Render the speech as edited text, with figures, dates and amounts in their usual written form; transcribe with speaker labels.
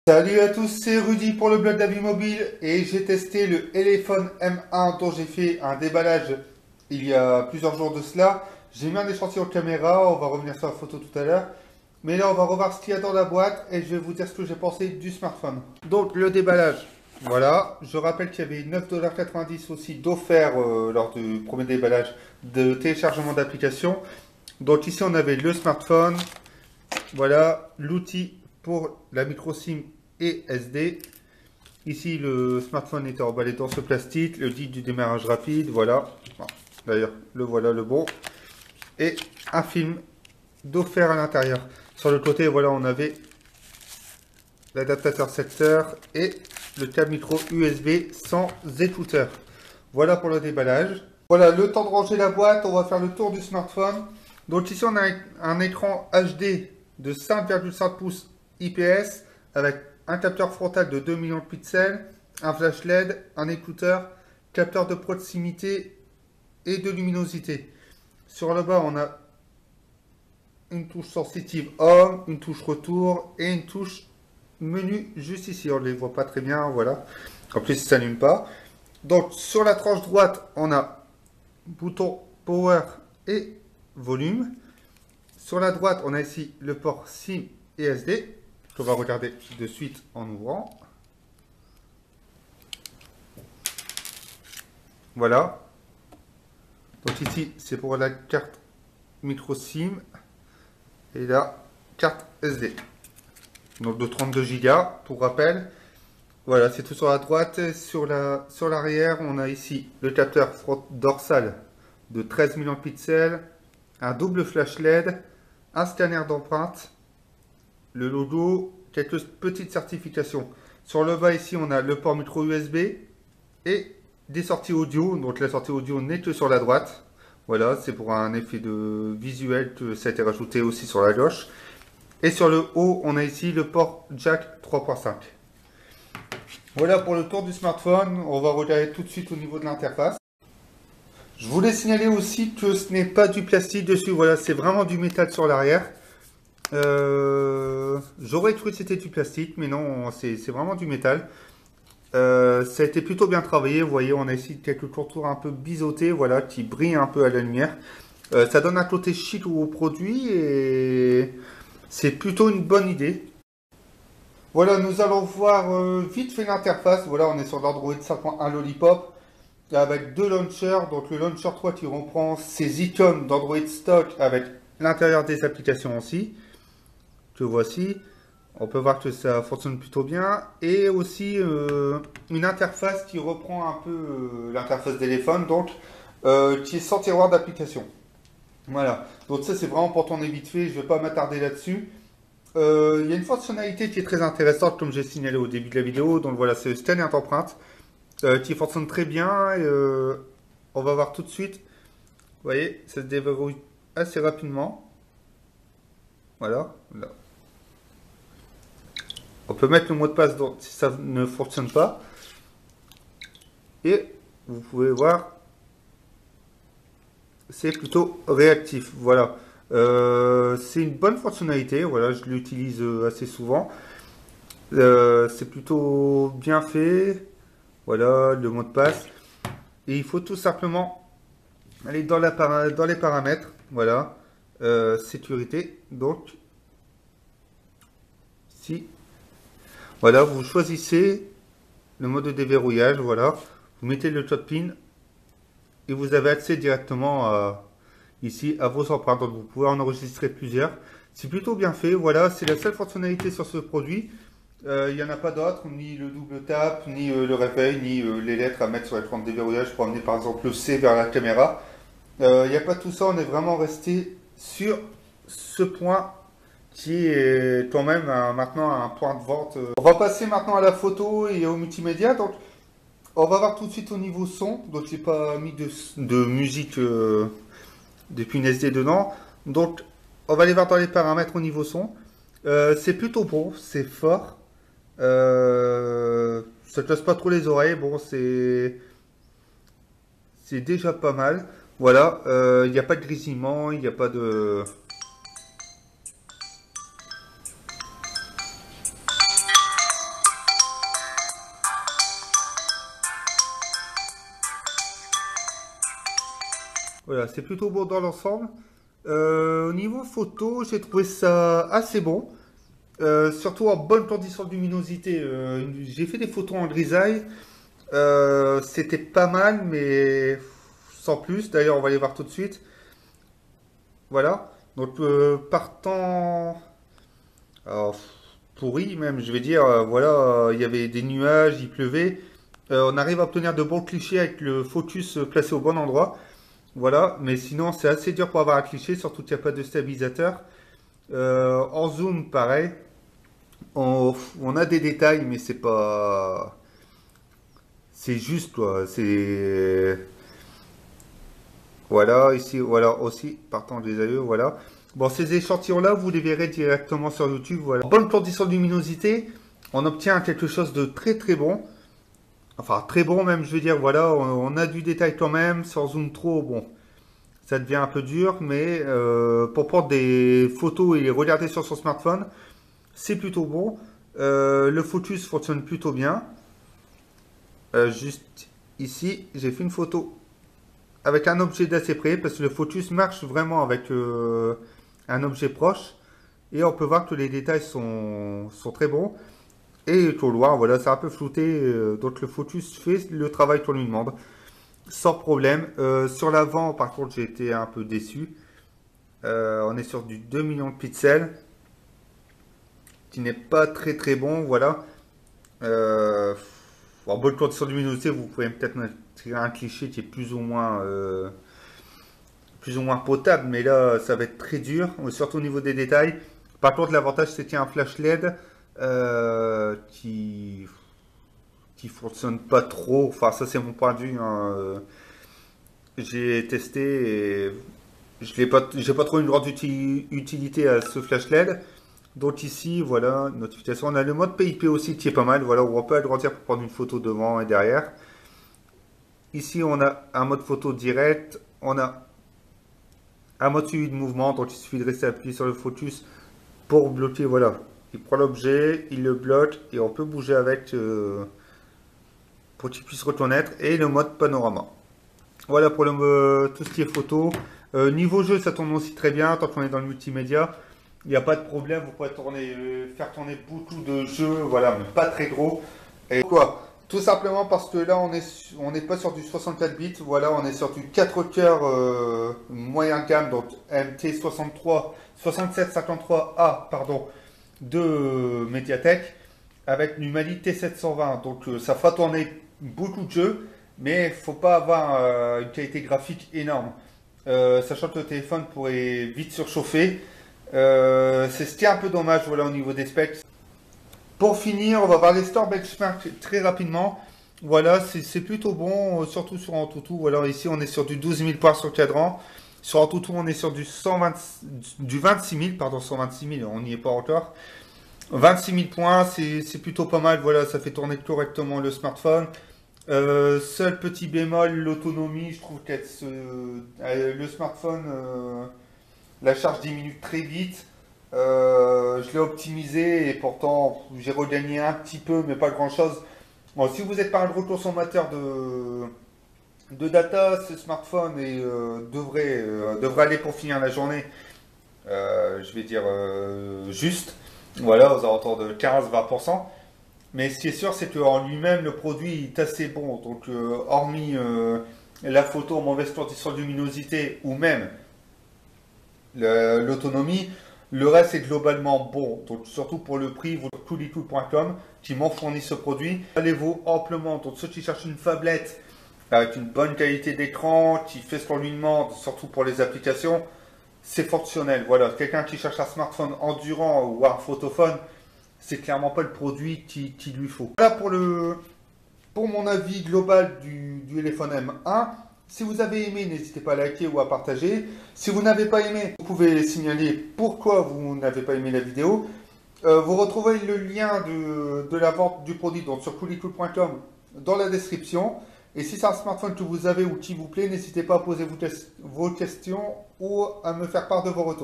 Speaker 1: Salut à tous, c'est Rudy pour le blog d'Avis Mobile et j'ai testé le Elephone M1 dont j'ai fait un déballage il y a plusieurs jours de cela. J'ai mis un échantillon de caméra, on va revenir sur la photo tout à l'heure. Mais là on va revoir ce qu'il y a dans la boîte et je vais vous dire ce que j'ai pensé du smartphone. Donc le déballage, voilà. Je rappelle qu'il y avait 9,90 $ aussi d'offert lors du premier déballage de téléchargement d'applications. Donc ici on avait le smartphone, voilà l'outil pour la micro SIM et SD. Ici, le smartphone était emballé dans ce plastique, le dit du démarrage rapide, voilà. D'ailleurs, le voilà le bon. Et un film d'offert à l'intérieur. Sur le côté, voilà, on avait l'adaptateur secteur et le câble micro USB sans écouteur. Voilà pour le déballage. Voilà, le temps de ranger la boîte, on va faire le tour du smartphone. Donc ici, on a un écran HD de 5,5 pouces IPS avec un capteur frontal de 2 millions de pixels, un flash LED, un écouteur, capteur de proximité et de luminosité. Sur le bas, on a une touche sensitive Home, une touche retour et une touche menu juste ici. On ne les voit pas très bien, voilà. En plus, ça s'allume pas. Donc, sur la tranche droite, on a bouton Power et volume. Sur la droite, on a ici le port SIM et SD. On va regarder de suite en ouvrant. Voilà. Donc ici, c'est pour la carte micro SIM. Et là, carte SD. Donc de 32 Go, pour rappel. Voilà, c'est tout sur la droite. Sur l'arrière, on a ici le capteur dorsal de 13 millions de pixels, un double flash LED, un scanner d'empreinte, le logo, quelques petites certifications. Sur le bas ici, on a le port micro USB et des sorties audio. Donc la sortie audio n'est que sur la droite. Voilà, c'est pour un effet de visuel que ça a été rajouté aussi sur la gauche. Et sur le haut, on a ici le port jack 3.5. Voilà pour le tour du smartphone. On va regarder tout de suite au niveau de l'interface. Je voulais signaler aussi que ce n'est pas du plastique dessus. Voilà, c'est vraiment du métal sur l'arrière. J'aurais cru que c'était du plastique, mais non, c'est vraiment du métal. Ça a été plutôt bien travaillé. Vous voyez, on a ici quelques contours un peu biseautés, voilà, qui brillent un peu à la lumière. Ça donne un côté chic au produit et c'est plutôt une bonne idée. Voilà, nous allons voir vite fait l'interface. Voilà, on est sur l'Android 5.1 Lollipop avec deux launchers. Donc le launcher 3 qui reprend ces icônes d'Android stock avec l'intérieur des applications aussi. Que voici. On peut voir que ça fonctionne plutôt bien. Et aussi une interface qui reprend un peu l'interface téléphone, donc qui est sans tiroir d'application. Voilà. Donc ça c'est vraiment pour tourner vite fait. Je ne vais pas m'attarder là-dessus. Il y a une fonctionnalité qui est très intéressante, comme j'ai signalé au début de la vidéo. Donc voilà, c'est le scanner d'empreinte qui fonctionne très bien. Et, on va voir tout de suite. Vous voyez, ça se déverrouille assez rapidement. Voilà. Là. On peut mettre le mot de passe donc, si ça ne fonctionne pas. Et vous pouvez voir, c'est plutôt réactif. Voilà. C'est une bonne fonctionnalité. Voilà, je l'utilise assez souvent. C'est plutôt bien fait. Voilà, le mot de passe. Et il faut tout simplement aller dans les paramètres. Voilà. Sécurité. Donc, si voilà, vous choisissez le mode de déverrouillage, voilà. Vous mettez le code PIN et vous avez accès directement ici à vos empreintes. Donc vous pouvez en enregistrer plusieurs. C'est plutôt bien fait, voilà. C'est la seule fonctionnalité sur ce produit. Il n'y en a pas d'autres, ni le double tap, ni le réveil, ni les lettres à mettre sur l'écran de déverrouillage pour amener par exemple le C vers la caméra. Il n'y a pas tout ça, on est vraiment resté sur ce point qui est quand même maintenant un point de vente. On va passer maintenant à la photo et au multimédia. Donc, on va voir tout de suite au niveau son. Donc, j'ai pas mis de musique depuis une SD dedans. Donc, on va aller voir dans les paramètres au niveau son. C'est plutôt bon, c'est fort. Ça ne casse pas trop les oreilles. Bon, c'est déjà pas mal. Voilà, il n'y a pas de grésillement, il n'y a pas de... Voilà, c'est plutôt beau dans l'ensemble. Au niveau photo, j'ai trouvé ça assez bon. Surtout en bonne condition de luminosité. J'ai fait des photos en grisaille. C'était pas mal, mais sans plus. D'ailleurs, on va les voir tout de suite. Voilà. Donc, partant. Alors, pourri même, je vais dire. Voilà, il y avait des nuages, il pleuvait. On arrive à obtenir de bons clichés avec le focus placé au bon endroit. Voilà, mais sinon, c'est assez dur pour avoir un cliché, surtout qu'il n'y a pas de stabilisateur. En zoom, pareil. On a des détails, mais c'est pas. C'est juste, quoi. C'est. Voilà, ici, voilà, aussi, partant des aïeux, voilà. Bon, ces échantillons-là, vous les verrez directement sur YouTube, voilà. En bonne condition de luminosité, on obtient quelque chose de très très bon. Enfin, très bon même, je veux dire, voilà, on a du détail quand même, sans zoom trop, bon. Ça devient un peu dur, mais pour prendre des photos et les regarder sur son smartphone, c'est plutôt bon. Le focus fonctionne plutôt bien. Juste ici, j'ai fait une photo avec un objet d'assez près, parce que le focus marche vraiment avec un objet proche. Et on peut voir que les détails sont très bons. Et au loin, voilà, c'est un peu flouté, donc le focus fait le travail qu'on lui demande. Sans problème. Sur l'avant, par contre, j'ai été un peu déçu. On est sur du 2 millions de pixels, qui n'est pas très très bon, voilà. En bonne condition de luminosité, vous pouvez peut-être mettre un cliché qui est plus ou moins potable, mais là, ça va être très dur, surtout au niveau des détails. Par contre, l'avantage, c'est qu'il y a un flash LED qui fonctionne pas trop. Enfin, ça, c'est mon point de vue, hein. J'ai testé et j'ai pas trouvé une grande utilité à ce flash LED. Donc ici, voilà, notification. On a le mode PIP aussi qui est pas mal, voilà, où on peut agrandir pour prendre une photo devant et derrière. Ici, on a un mode photo direct. On a un mode suivi de mouvement, donc il suffit de rester appuyé sur le focus pour bloquer, voilà. Il prend l'objet, il le bloque et on peut bouger avec pour qu'il puisse reconnaître. Et le mode panorama. Voilà pour tout ce qui est photo. Niveau jeu, ça tourne aussi très bien. Tant qu'on est dans le multimédia, il n'y a pas de problème. Vous pouvez faire tourner beaucoup de jeux, voilà, mais pas très gros. Et quoi? Tout simplement parce que là, on n'est pas sur du 64 bits. Voilà, on est sur du 4 cœurs moyen gamme, donc MT63, 6753A, pardon, de Mediatek, avec du Mali T720. Donc ça fera tourner beaucoup de jeux. Mais il ne faut pas avoir une qualité graphique énorme. Sachant que le téléphone pourrait vite surchauffer. C'est ce qui est un peu dommage, voilà, au niveau des specs. Pour finir, on va voir les stores benchmark très rapidement. Voilà, c'est plutôt bon, surtout sur Antutu. Voilà, ici on est sur du 12 000 points sur cadran. Sur Antutu, on est sur du 26 000, pardon, 126 000, on n'y est pas encore. 26 000 points, c'est plutôt pas mal. Voilà, ça fait tourner correctement le smartphone. Seul petit bémol, l'autonomie, je trouve que le smartphone, la charge diminue très vite. Je l'ai optimisé et pourtant j'ai regagné un petit peu, mais pas grand chose. Bon, si vous êtes pas un gros consommateur de data, ce smartphone devrait aller pour finir la journée, je vais dire juste, voilà, aux alentours de 15-20%. Mais ce qui est sûr, c'est qu'en lui-même, le produit est assez bon. Donc, hormis la photo en mauvaise condition de luminosité ou même l'autonomie, le reste est globalement bon. Donc, surtout pour le prix, vous coolicool.com qui m'ont fourni ce produit. Allez-vous amplement. Donc, ceux qui cherchent une phablette avec une bonne qualité d'écran, qui fait ce qu'on lui demande, surtout pour les applications, c'est fonctionnel. Voilà, quelqu'un qui cherche un smartphone endurant ou un photophone, c'est clairement pas le produit qu'il lui faut. Voilà pour mon avis global du téléphone M1. Si vous avez aimé, n'hésitez pas à liker ou à partager. Si vous n'avez pas aimé, vous pouvez signaler pourquoi vous n'avez pas aimé la vidéo. Vous retrouvez le lien de la vente du produit donc sur coolicool.com dans la description. Et si c'est un smartphone que vous avez ou qui vous plaît, n'hésitez pas à poser vos questions ou à me faire part de vos retours.